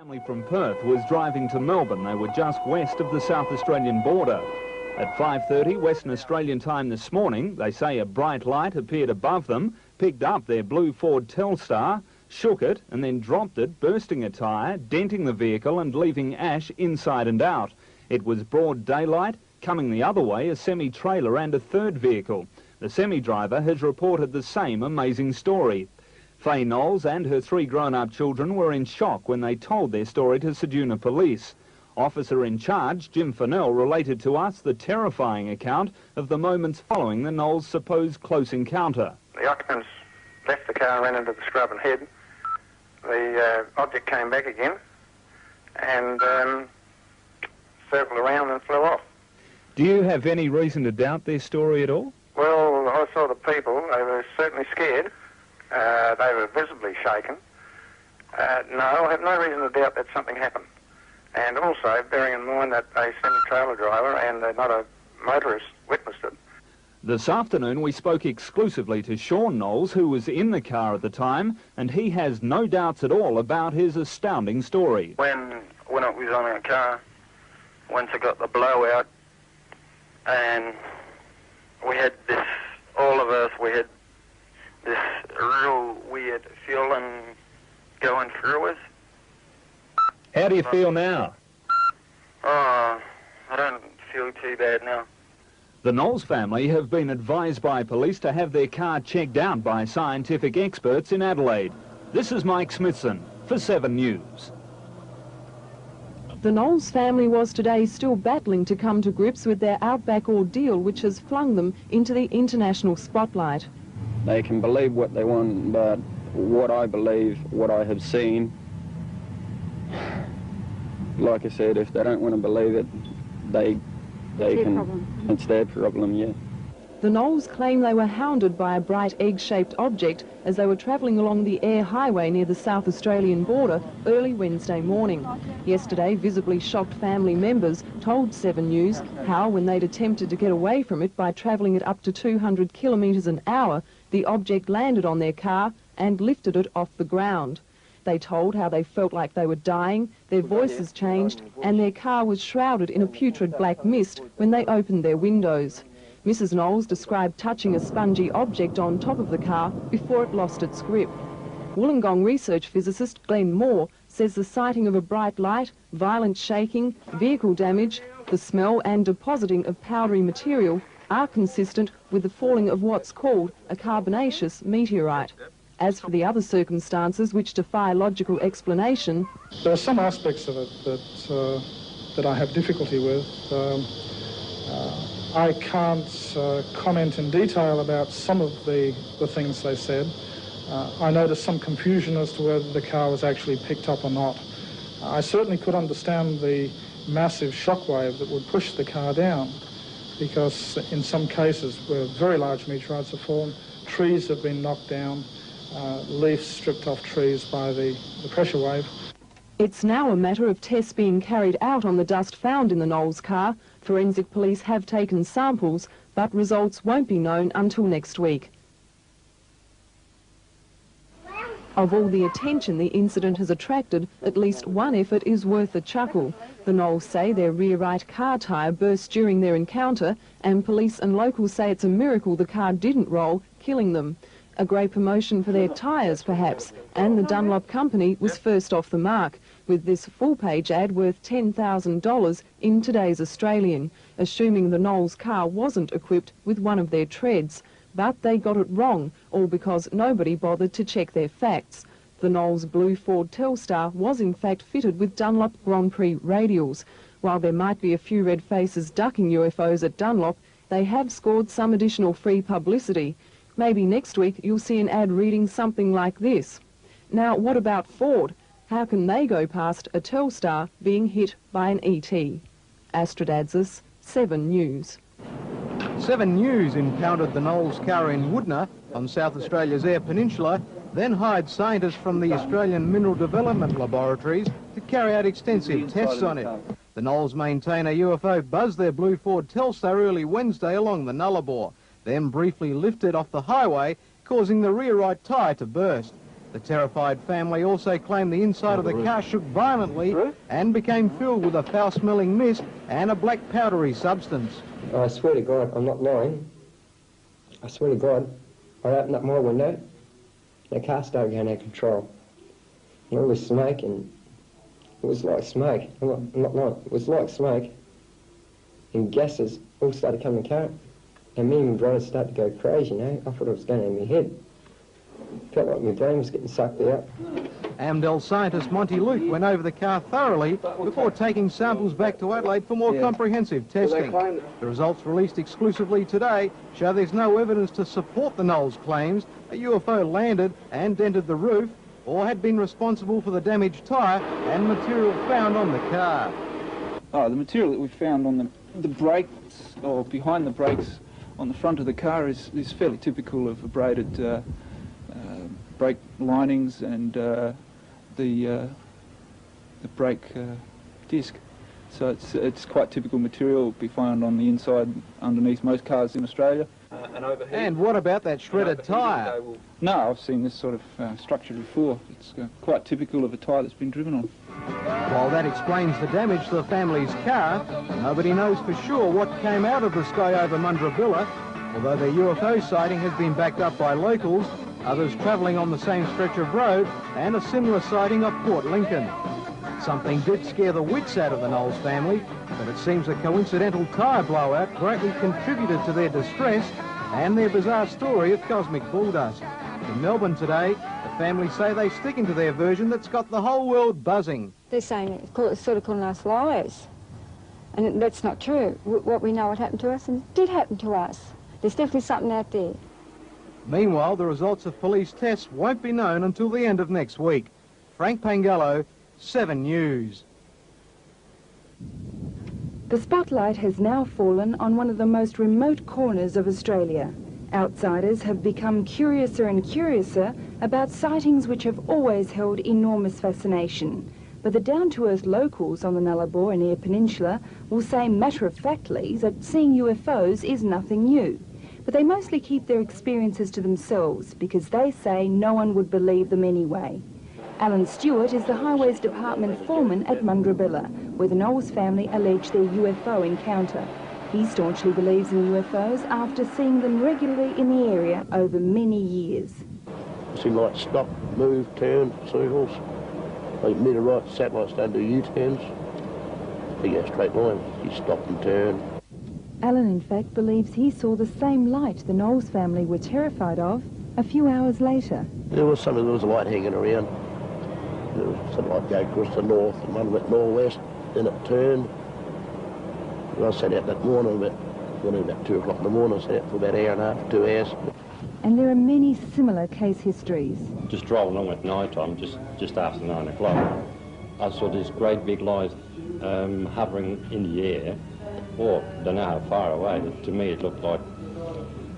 Family from Perth was driving to Melbourne. They were just west of the South Australian border. At 5:30 Western Australian time this morning, they say a bright light appeared above them, picked up their blue Ford Telstar, shook it and then dropped it, bursting a tyre, denting the vehicle and leaving ash inside and out. It was broad daylight. Coming the other way, a semi-trailer and a third vehicle. The semi-driver has reported the same amazing story. Faye Knowles and her 3 grown-up children were in shock when they told their story to Ceduna Police. Officer in charge, Jim Fennell, related to us the terrifying account of the moments following the Knowles' supposed close encounter. The occupants left the car and ran into the scrub and hid. The object came back again and circled around and flew off. Do you have any reason to doubt their story at all? Well, I saw the people. They were certainly scared. They were visibly shaken. No, I have no reason to doubt that something happened. And also, bearing in mind that a semi-trailer driver and not a motorist witnessed it. This afternoon we spoke exclusively to Sean Knowles, who was in the car at the time, and he has no doubts at all about his astounding story. When it was on our car, once I got the blowout, and we had this, all of us, we had this real weird feeling going through us. How do you feel now? Oh, I don't feel too bad now. The Knowles family have been advised by police to have their car checked out by scientific experts in Adelaide. This is Mike Smithson for 7 News. The Knowles family was today still battling to come to grips with their Outback ordeal, which has flung them into the international spotlight. They can believe what they want, but what I believe, what I have seen, like I said, if they don't want to believe it, they can. It's their problem, yeah. The Knowles claim they were hounded by a bright egg-shaped object as they were travelling along the air highway near the South Australian border early Wednesday morning. Yesterday, visibly shocked family members told 7 News how, when they'd attempted to get away from it by travelling at up to 200 kilometres an hour, the object landed on their car and lifted it off the ground. They told how they felt like they were dying, their voices changed, and their car was shrouded in a putrid black mist when they opened their windows. Mrs. Knowles described touching a spongy object on top of the car before it lost its grip. Wollongong research physicist Glenn Moore says the sighting of a bright light, violent shaking, vehicle damage, the smell and depositing of powdery material are consistent with the falling of what's called a carbonaceous meteorite. As for the other circumstances which defy logical explanation... There are some aspects of it that I have difficulty with. I can't comment in detail about some of the things they said. I noticed some confusion as to whether the car was actually picked up or not. I certainly could understand the massive shockwave that would push the car down, because in some cases where very large meteorites have fallen, trees have been knocked down, leaves stripped off trees by the pressure wave. It's now a matter of tests being carried out on the dust found in the Knowles car. Forensic police have taken samples, but results won't be known until next week. Of all the attention the incident has attracted, at least one effort is worth a chuckle. The Knowles say their rear right car tyre burst during their encounter, and police and locals say it's a miracle the car didn't roll, killing them. A great promotion for their tyres, perhaps, and the Dunlop company was first off the mark, with this full-page ad worth $10,000 in today's Australian, assuming the Knowles car wasn't equipped with one of their treads. But they got it wrong, all because nobody bothered to check their facts. The Knowles blue Ford Telstar was in fact fitted with Dunlop Grand Prix radials. While there might be a few red faces ducking UFOs at Dunlop, they have scored some additional free publicity. Maybe next week you'll see an ad reading something like this. Now, what about Ford? How can they go past a Telstar being hit by an ET? Astrodadzis, 7 News. 7 News encountered the Knowles car in Woodner on South Australia's Eyre Peninsula, then hired scientists from the Australian Mineral Development Laboratories to carry out extensive tests on it. The Knowles maintain a UFO buzzed their blue Ford Telstar early Wednesday along the Nullarbor, then briefly lifted off the highway, causing the rear right tyre to burst. The terrified family also claimed the inside of the car shook violently and became filled with a foul-smelling mist and a black powdery substance. I swear to God, I'm not lying. I swear to God, I opened up my window, the car started going out of control. And all this smoke, and it was like smoke. I'm not lying. It was like smoke. And gases all started coming in the car. And me and my brother started to go crazy, you know. I thought it was going in my head. Felt like my brain was getting sucked out. Amdel scientist Monty Luke went over the car thoroughly before taking samples back to Adelaide for more comprehensive testing. The results released exclusively today show there's no evidence to support the Knowles claims a UFO landed and dented the roof or had been responsible for the damaged tyre and material found on the car. Oh, the material that we found on the brakes, or behind the brakes on the front of the car is fairly typical of abraded brake linings and the brake disc. So it's quite typical material be found on the inside underneath most cars in Australia. And what about that shredded tyre? No, I've seen this sort of structure before. It's quite typical of a tyre that's been driven on. While that explains the damage to the family's car, nobody knows for sure what came out of the sky over Mundrabilla. Although their UFO sighting has been backed up by locals, others travelling on the same stretch of road, and a similar sighting of Port Lincoln. Something did scare the wits out of the Knowles family, but it seems a coincidental tyre blowout greatly contributed to their distress and their bizarre story of cosmic bulldust. In Melbourne today, the family say they're sticking to their version that's got the whole world buzzing. They're saying it's sort of calling us liars, and that's not true. What we know what happened to us, and it did happen to us. There's definitely something out there. Meanwhile, the results of police tests won't be known until the end of next week. Frank Pangallo, 7 News. The spotlight has now fallen on one of the most remote corners of Australia. Outsiders have become curiouser and curiouser about sightings which have always held enormous fascination. But the down-to-earth locals on the Nullarbor and Eyre Peninsula will say matter-of-factly that seeing UFOs is nothing new. But they mostly keep their experiences to themselves because they say no one would believe them anyway. Alan Stewart is the Highways Department foreman at Mundrabilla, where the Knowles family allege their UFO encounter. He staunchly believes in UFOs after seeing them regularly in the area over many years. See lights stop, move, turn, circles. Like meteorite satellites don't do U-turns. They go straight line. You stop and turn. Alan, in fact, believes he saw the same light the Knowles family were terrified of a few hours later. There was a light hanging around. There was some light go across the north, and one went northwest, then it turned. I sat out that morning, about 2 o'clock in the morning, I sat out for about an hour and a half, 2 hours. And there are many similar case histories. Just driving along at night time, just after 9 o'clock, I saw this great big light hovering in the air. Or, I don't know how far away, but to me it looked like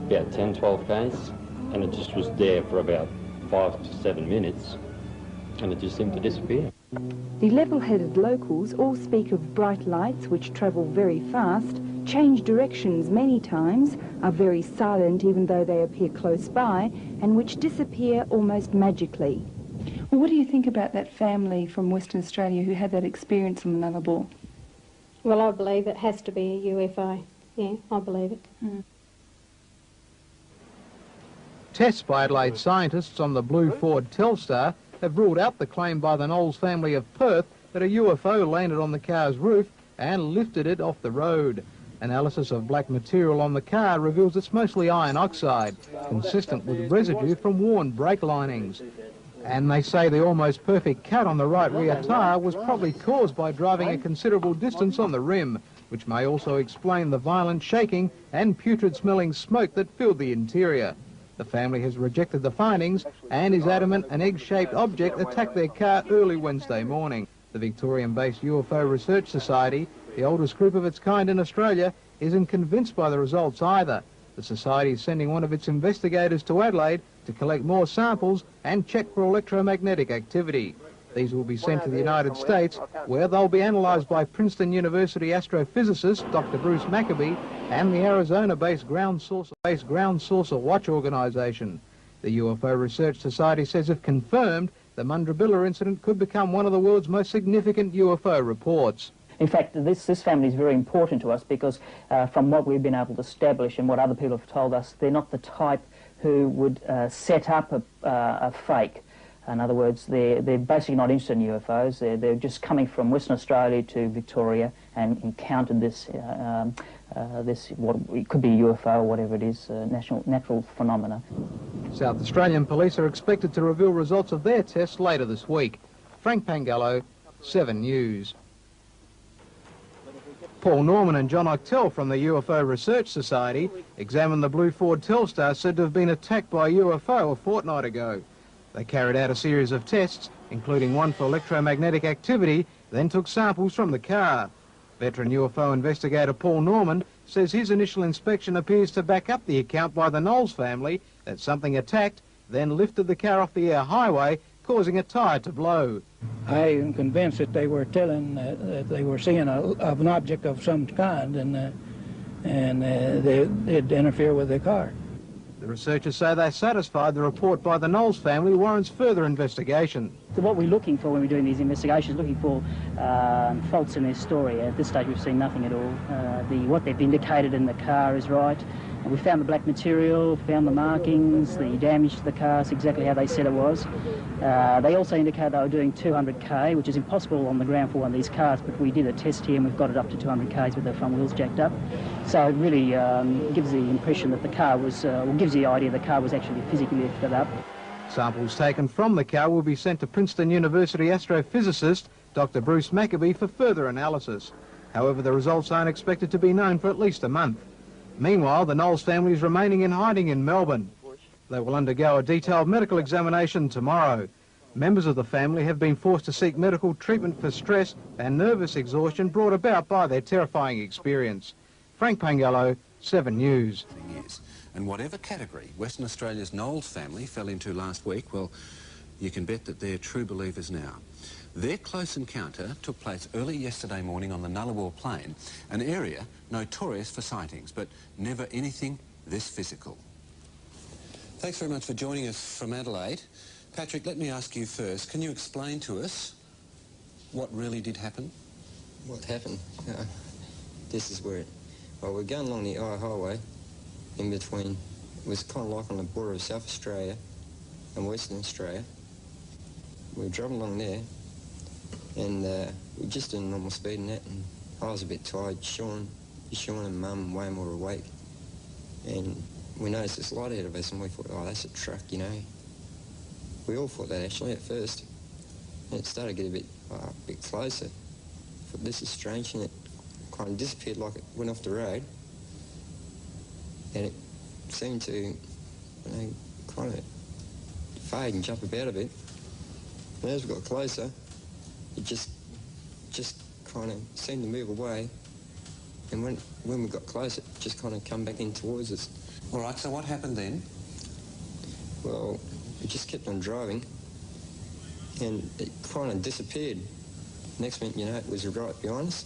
about 10, 12 k's, and it just was there for about 5 to 7 minutes, and it just seemed to disappear. The level-headed locals all speak of bright lights which travel very fast, change directions many times, are very silent even though they appear close by, and which disappear almost magically. Well, what do you think about that family from Western Australia who had that experience on the Nullarbor? Well, I believe it has to be a UFO. Yeah, I believe it. Mm. Tests by Adelaide scientists on the blue Ford Telstar have ruled out the claim by the Knowles family of Perth that a UFO landed on the car's roof and lifted it off the road. Analysis of black material on the car reveals it's mostly iron oxide, consistent with residue from worn brake linings. And they say the almost perfect cut on the right rear tyre was probably caused by driving a considerable distance on the rim, which may also explain the violent shaking and putrid-smelling smoke that filled the interior. The family has rejected the findings and is adamant an egg-shaped object attacked their car early Wednesday morning. The Victorian-based UFO Research Society, the oldest group of its kind in Australia, isn't convinced by the results either. The Society is sending one of its investigators to Adelaide to collect more samples and check for electromagnetic activity. These will be sent to the United States, where they'll be analysed by Princeton University astrophysicist Dr. Bruce Maccabee and the Arizona-based Ground Saucer Watch Organisation. The UFO Research Society says if confirmed, the Mundrabilla incident could become one of the world's most significant UFO reports. In fact, this family is very important to us because from what we've been able to establish and what other people have told us, they're not the type who would set up a fake. In other words, they're basically not interested in UFOs. They're just coming from Western Australia to Victoria and encountered this, what it could be a UFO or whatever it is, natural phenomena. South Australian police are expected to reveal results of their tests later this week. Frank Pangallo, 7 News. Paul Norman and John Octel from the UFO Research Society examined the blue Ford Telstar said to have been attacked by a UFO a fortnight ago. They carried out a series of tests, including one for electromagnetic activity, then took samples from the car. Veteran UFO investigator Paul Norman says his initial inspection appears to back up the account by the Knowles family that something attacked, then lifted the car off the air highway, causing a tyre to blow. I am convinced that they were telling that they were seeing an object of some kind, and they'd interfere with the car. The researchers say they're satisfied the report by the Knowles family warrants further investigation. So what we're looking for when we're doing these investigations, looking for faults in their story. At this stage we've seen nothing at all. What they've indicated in the car is right. And we found the black material, found the markings, the damage to the car, it's exactly how they said it was. They also indicated they were doing 200k, which is impossible on the ground for one of these cars, but we did a test here and we've got it up to 200k's with the front wheels jacked up. So it really gives the impression that the car was, gives the idea the car was actually physically lifted up. Samples taken from the car will be sent to Princeton University astrophysicist Dr. Bruce Maccabee for further analysis. However, the results aren't expected to be known for at least a month. Meanwhile, the Knowles family is remaining in hiding in Melbourne. They will undergo a detailed medical examination tomorrow. Members of the family have been forced to seek medical treatment for stress and nervous exhaustion brought about by their terrifying experience. Frank Pangallo, 7 News. And whatever category Western Australia's Knowles family fell into last week, well, you can bet that they're true believers now. Their close encounter took place early yesterday morning on the Nullarbor Plain, an area notorious for sightings, but never anything this physical. Thanks very much for joining us from Adelaide. Patrick, let me ask you first, can you explain to us what really did happen? What happened? This is where well, we're going along the highway in between. It was kind of like on the border of South Australia and Western Australia. We were driving along there, and we were just doing normal speed and that, and I was a bit tired. Sean and Mum and Wayne were awake, and we noticed this light ahead of us, and we thought, oh, that's a truck, you know. We all thought that actually at first, and it started to get a bit closer. I thought, this is strange, and it kind of disappeared like it went off the road, and it seemed to, you know, kind of fade and jump about a bit. And as we got closer, it just kind of seemed to move away, and when we got closer, it just kind of come back in towards us. All right, so what happened then? Well, we just kept on driving, and it kind of disappeared. Next minute, you know, it was right behind us,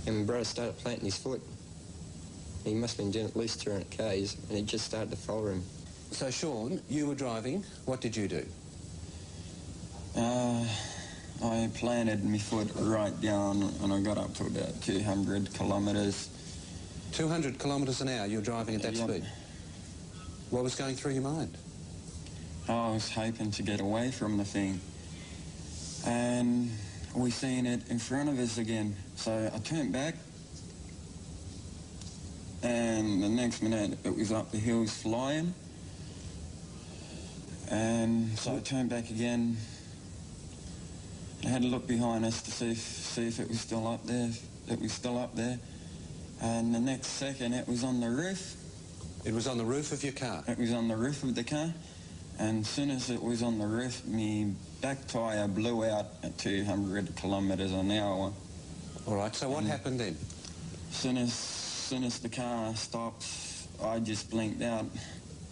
and my brother started planting his foot. He must have been doing at least 200 k's, and it just started to follow him. So, Sean, you were driving. What did you do? I planted my foot right down, and I got up to about 200 kilometres. 200 kilometres an hour, you were driving at that speed? What was going through your mind? I was hoping to get away from the thing. And we seen it in front of us again. So I turned back, and the next minute it was up the hills flying. And so I turned back again. I had to look behind us to see if it was still up there. It was still up there. And the next second it was on the roof. It was on the roof of your car? It was on the roof of the car. And as soon as it was on the roof, my back tyre blew out at 200 kilometres an hour. All right, so what happened then? As soon as the car stopped, I just blinked out,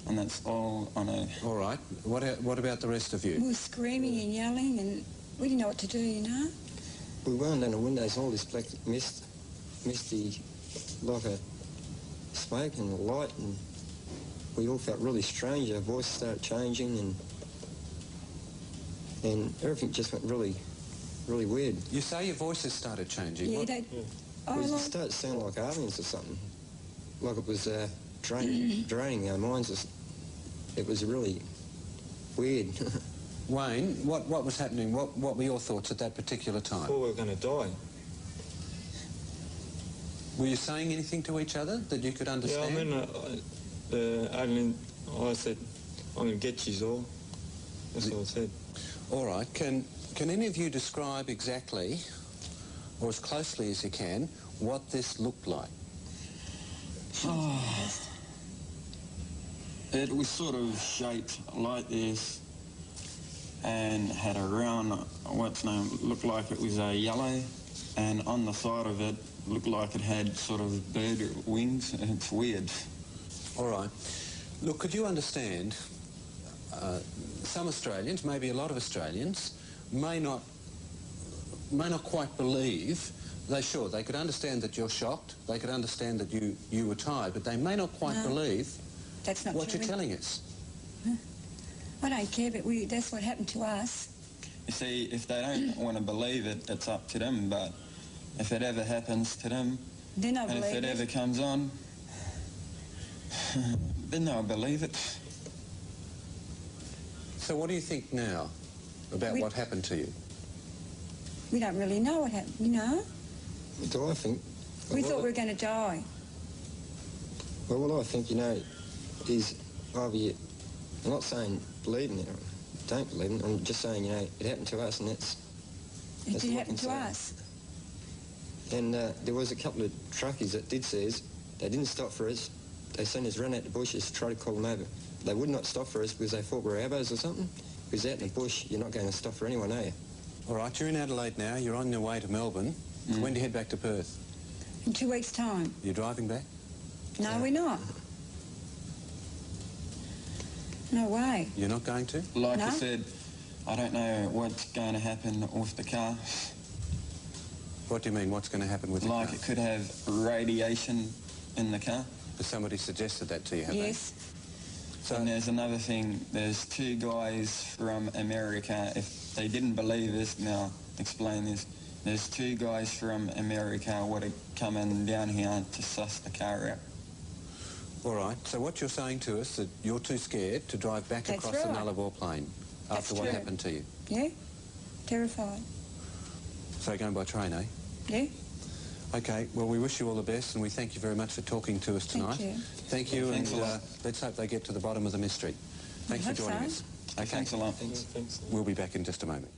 and that's all I know. All right, what about the rest of you? We were screaming and yelling, and we didn't know what to do, you know. We wound down the windows, all this black misty, like a smoke and a light, and we all felt really strange. Our voice started changing, and everything just went really weird. You say your voices started changing? Yeah, It started to sound like aliens or something, like it was draining our minds. It was really weird. Wayne, what was happening? What were your thoughts at that particular time? I thought we were going to die. Were you saying anything to each other that you could understand? Yeah, I mean, the alien, I said, I'm going to get you all. That's what I said. All right. Can any of you describe exactly, or as closely as you can, what this looked like? It was sort of shaped like this and had a round, looked like it was a yellow, and on the side of it looked like it had sort of bird wings. It's weird. All right. Look, could you understand, some Australians, maybe a lot of Australians, may not quite believe. They could understand that you're shocked, they could understand that you were tired, but they may not quite believe that's not what true. you're telling us. I don't care, but that's what happened to us. You see, if they don't want to believe it, it's up to them, but if it ever happens to them, then and if it ever comes on, then they'll believe it. So what do you think now about what happened to you? We don't really know what happened, you know? What do I think? We thought we were going to die. Well, what I think, you know, is I'm not saying believe in it or don't believe in it. I'm just saying, you know, it happened to us, and that's It did what happen I'm to saying. us. And there was a couple of truckies that did see us. They didn't stop for us. They seen us run out the bushes to try to call them over. They would not stop for us because they thought we were abos or something. Because out in the bush, you're not going to stop for anyone, are you? All right, you're in Adelaide now. You're on your way to Melbourne. When do you head back to Perth? In 2 weeks' time. You're driving back? No, we're not. No way. You're not going to? Like I said, I don't know what's going to happen with the car. What do you mean, what's going to happen with the car? Like it could have radiation in the car. Has somebody suggested that to you, have Yes. So, and there's another thing. There's 2 guys from America. If they didn't believe this, now explain this. There's 2 guys from America would have come in down here to suss the car out. All right, so what you're saying to us that you're too scared to drive back That's across the right. Nullarbor Plain after what true. happened to you? Yeah? Terrified. So going by train, eh? Yeah? Okay, well, we wish you all the best, and we thank you very much for talking to us tonight. Thank you. Thank you, Thanks and a lot. let's hope they get to the bottom of the mystery. Thanks for hope joining so. us. Okay. Thanks a lot. Thanks. We'll be back in just a moment.